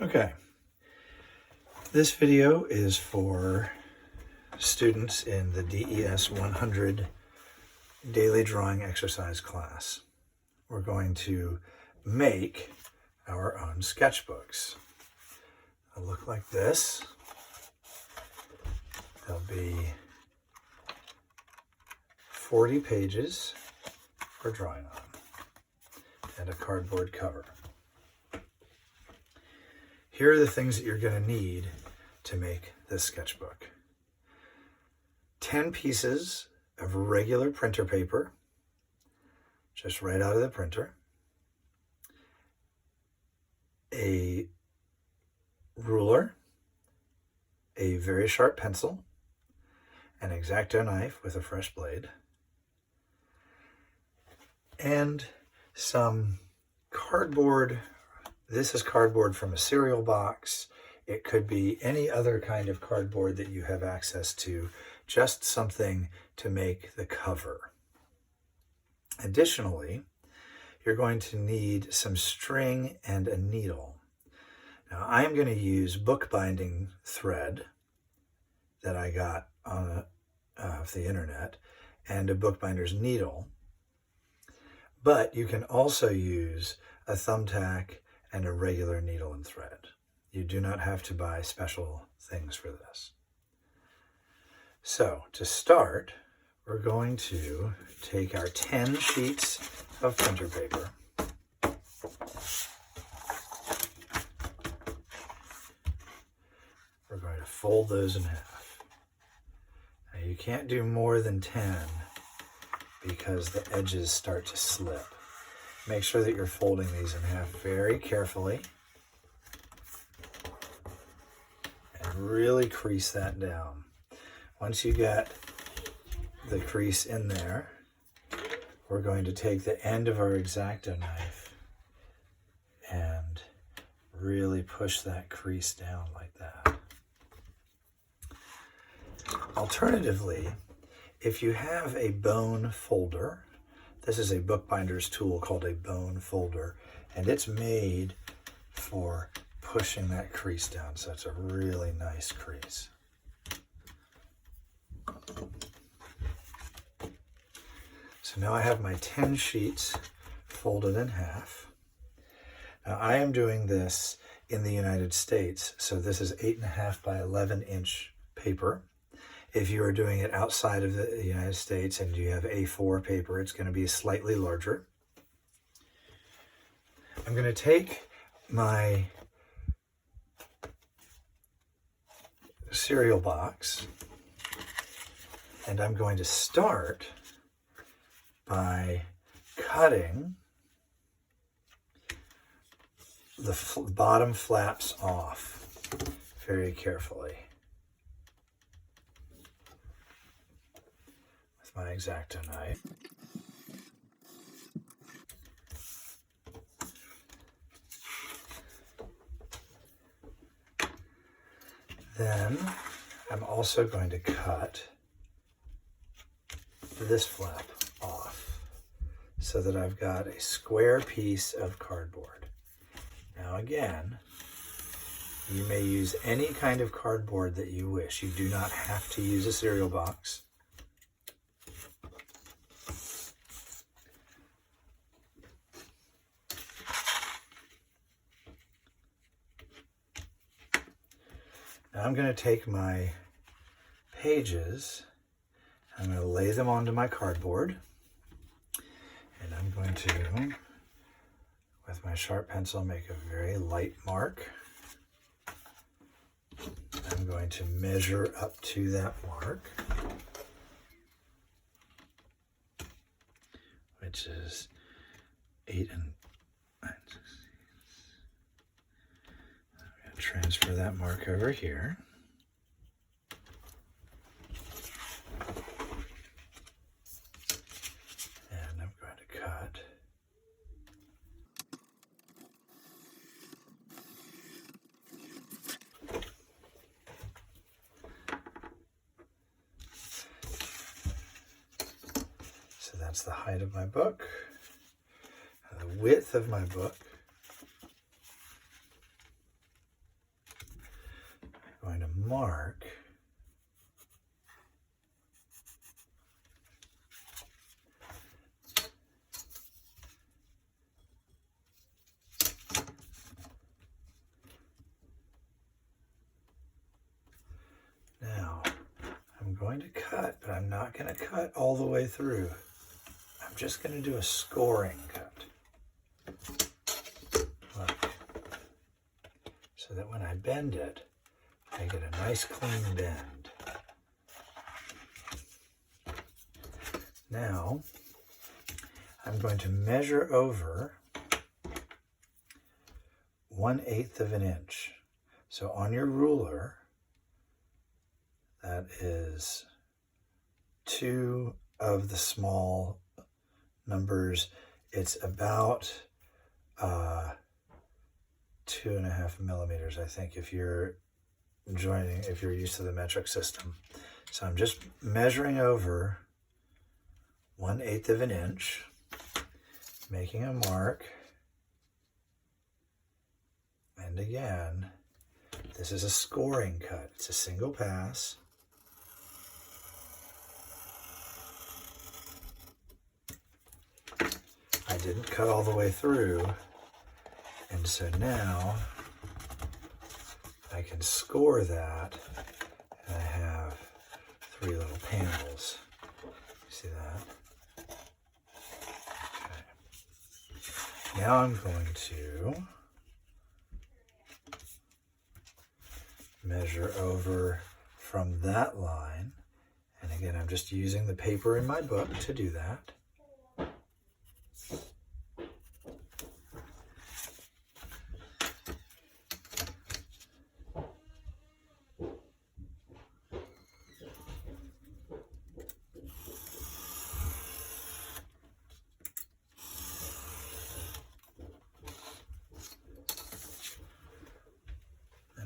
Okay, this video is for students in the DES100 daily drawing exercise class. We're going to make our own sketchbooks. They'll look like this. There'll be 40 pages for drawing on and a cardboard cover. Here are the things that you're going to need to make this sketchbook. 10 pieces of regular printer paper, just right out of the printer. A ruler, a very sharp pencil, an X-Acto knife with a fresh blade, and some cardboard. This is cardboard from a cereal box. It could be any other kind of cardboard that you have access to, just something to make the cover. Additionally, you're going to need some string and a needle. Now, I'm going to use bookbinding thread that I got on off the internet and a bookbinder's needle, but you can also use a thumbtack and a regular needle and thread. You do not have to buy special things for this. So to start, we're going to take our 10 sheets of printer paper. We're going to fold those in half. Now you can't do more than 10 because the edges start to slip. Make sure that you're folding these in half very carefully and really crease that down. Once you get the crease in there, we're going to take the end of our X-Acto knife and really push that crease down like that. Alternatively, if you have a bone folder, this is a bookbinder's tool called a bone folder, and it's made for pushing that crease down, so it's a really nice crease. So now I have my 10 sheets folded in half. Now I am doing this in the United States, so this is 8.5 by 11 inch paper. If you are doing it outside of the United States and you have A4 paper, it's going to be slightly larger. I'm going to take my cereal box and I'm going to start by cutting the bottom flaps off very carefully with my X-Acto knife. Then I'm also going to cut this flap off so that I've got a square piece of cardboard. Now again, you may use any kind of cardboard that you wish. You do not have to use a cereal box. Now I'm going to take my pages, I'm going to lay them onto my cardboard, and I'm going to, with my sharp pencil, make a very light mark. I'm going to measure up to that mark, which is 8 and 9. I'm going to transfer that mark over here. And I'm going to cut that's the height of my book, the width of my book, mark now. I'm going to cut, but I'm not going to cut all the way through. I'm just going to do a scoring cut. Look. So that when I bend it, I get a nice clean bend. Now, I'm going to measure over 1/8 of an inch. So on your ruler, that is 2 of the small numbers. It's about 2.5 millimeters, I think, if you're used to the metric system. So I'm just measuring over 1/8 of an inch, making a mark. And again, this is a scoring cut. It's a single pass. I didn't cut all the way through. And so now I can score that, and I have 3 little panels. See that? Okay. Now I'm going to measure over from that line. And again, I'm just using the paper in my book to do that.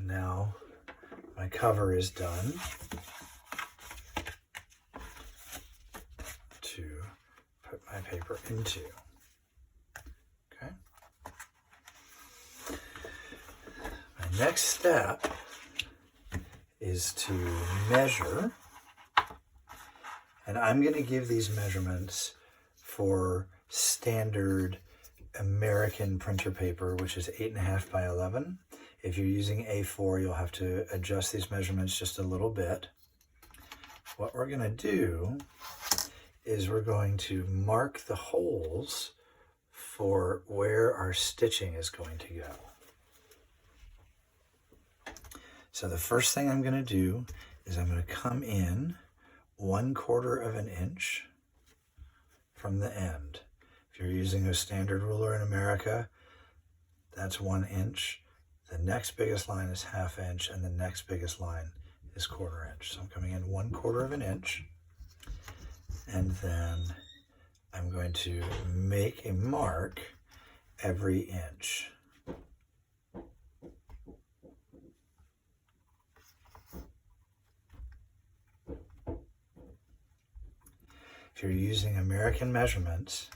Now my cover is done to put my paper into. Okay. My next step is to measure, and I'm going to give these measurements for standard American printer paper, which is 8.5 by 11. If you're using A4, you'll have to adjust these measurements just a little bit. What we're going to do is we're going to mark the holes for where our stitching is going to go. So the first thing I'm going to do is I'm going to come in 1/4 of an inch from the end. If you're using a standard ruler in America, that's 1 inch. The next biggest line is 1/2 inch, and the next biggest line is 1/4 inch. So I'm coming in 1/4 of an inch, and then I'm going to make a mark every inch. If you're using American measurements,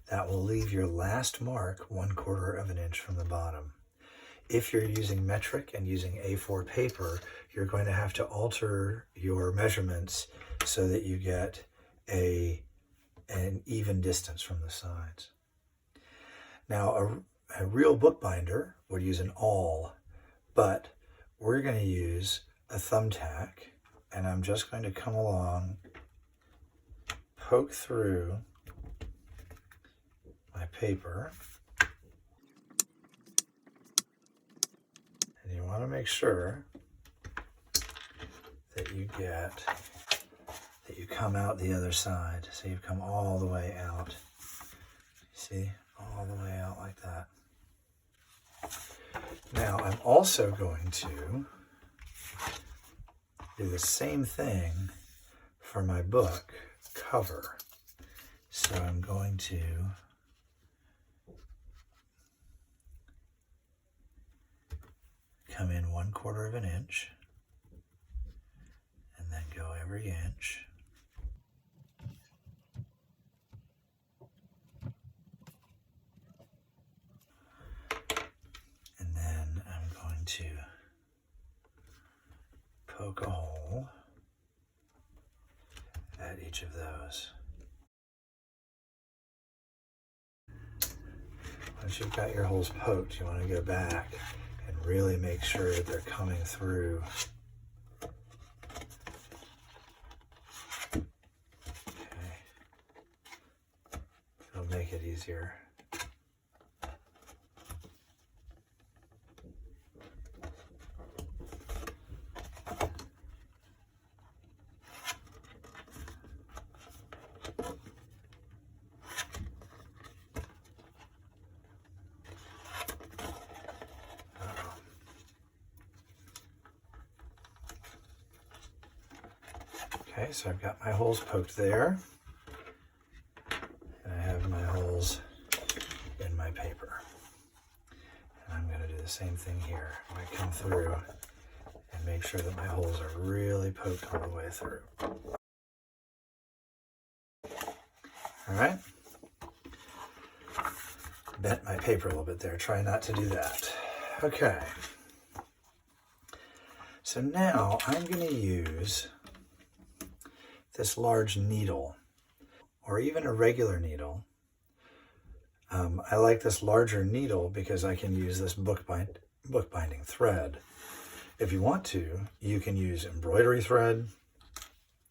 that will leave your last mark 1/4 of an inch from the bottom. If you're using metric and using A4 paper, you're going to have to alter your measurements so that you get an even distance from the sides. Now, a real bookbinder would use an awl, but we're going to use a thumbtack, and I'm just going to come along, poke through my paper. And you want to make sure that you come out the other side. So you come all the way out. See? All the way out like that. Now I'm also going to do the same thing for my book cover. So I'm going to come in 1/4 of an inch and then go every inch. And then I'm going to poke a hole at each of those. Once you've got your holes poked, you want to go back and really make sure that they're coming through. Okay. It'll make it easier. Okay, so I've got my holes poked there, and I have my holes in my paper. And I'm going to do the same thing here. I'm going to come through and make sure that my holes are really poked all the way through. All right. Bent my paper a little bit there. Try not to do that. Okay. So now I'm going to use this large needle, or even a regular needle. I like this larger needle because I can use this bookbinding thread. If you want to, you can use embroidery thread.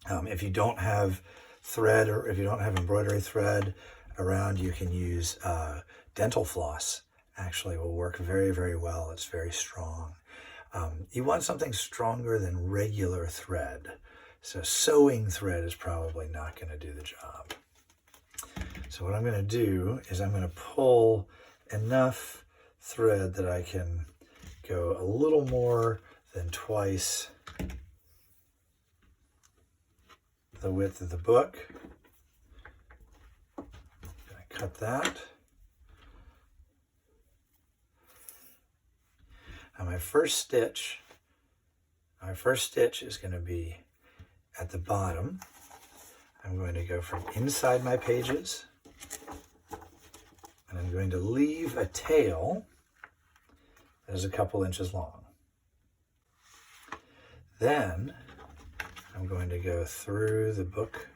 If you don't have thread, or if you don't have embroidery thread around, you can use dental floss. Actually, will work very, very well. It's very strong. You want something stronger than regular thread. So sewing thread is probably not going to do the job. So what I'm going to do is I'm going to pull enough thread that I can go a little more than twice the width of the book. I'm going to cut that. Now my first stitch is going to be at the bottom. I'm going to go from inside my pages, and I'm going to leave a tail that is a couple inches long. Then I'm going to go through the book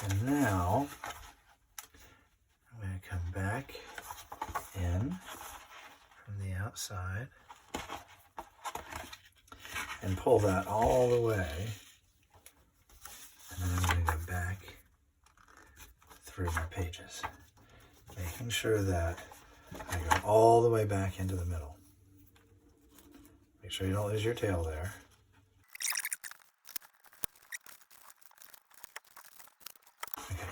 and now I'm going to come back in from the outside and pull that all the way, and then I'm going to go back through my pages, making sure that I go all the way back into the middle. Make sure you don't lose your tail there. Okay.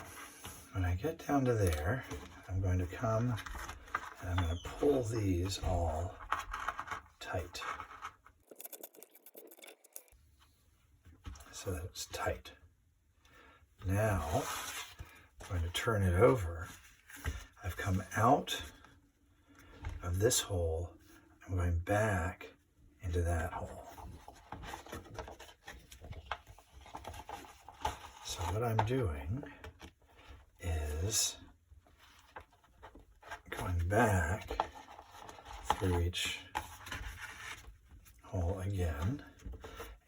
When I get down to there, I'm going to come and I'm going to pull these all tight so that it's tight. Now I'm going to turn it over. I've come out of this hole. I'm going back into that hole. So what I'm doing is going back through each hole again.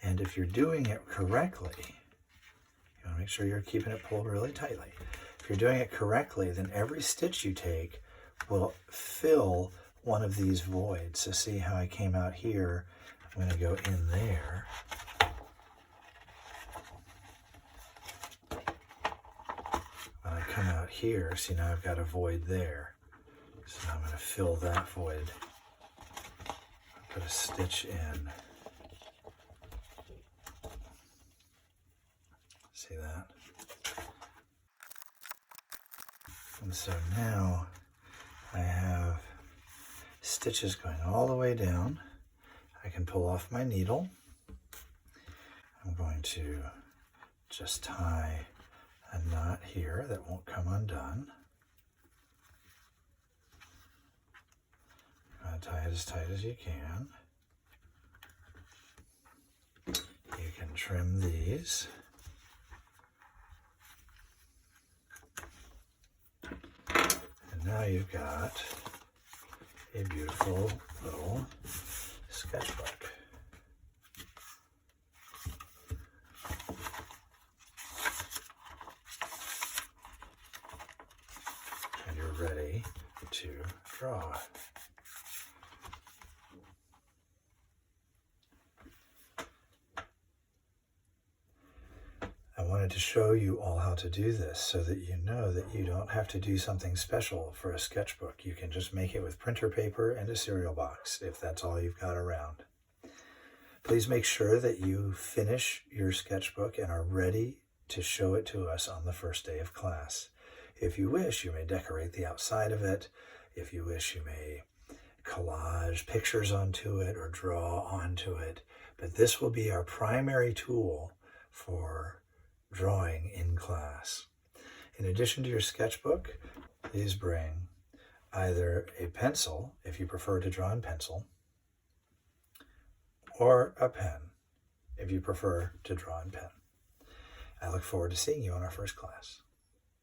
And if you're doing it correctly, you want to make sure you're keeping it pulled really tightly. If you're doing it correctly, then every stitch you take will fill one of these voids. So see how I came out here? I'm going to go in there. When I come out here, see, now I've got a void there. So now I'm going to fill that void. Put a stitch in. See that? And so now I have stitches going all the way down. I can pull off my needle. I'm going to just tie a knot here that won't come undone. Tie it as tight as you can. You can trim these. And now you've got a beautiful little sketchbook. And you're ready to draw. I wanted to show you all how to do this so that you know that you don't have to do something special for a sketchbook. You can just make it with printer paper and a cereal box if that's all you've got around. Please make sure that you finish your sketchbook and are ready to show it to us on the first day of class. If you wish, you may decorate the outside of it. If you wish, you may collage pictures onto it or draw onto it. But this will be our primary tool for drawing in class. In addition to your sketchbook, please bring either a pencil, if you prefer to draw in pencil, or a pen, if you prefer to draw in pen. I look forward to seeing you in our first class.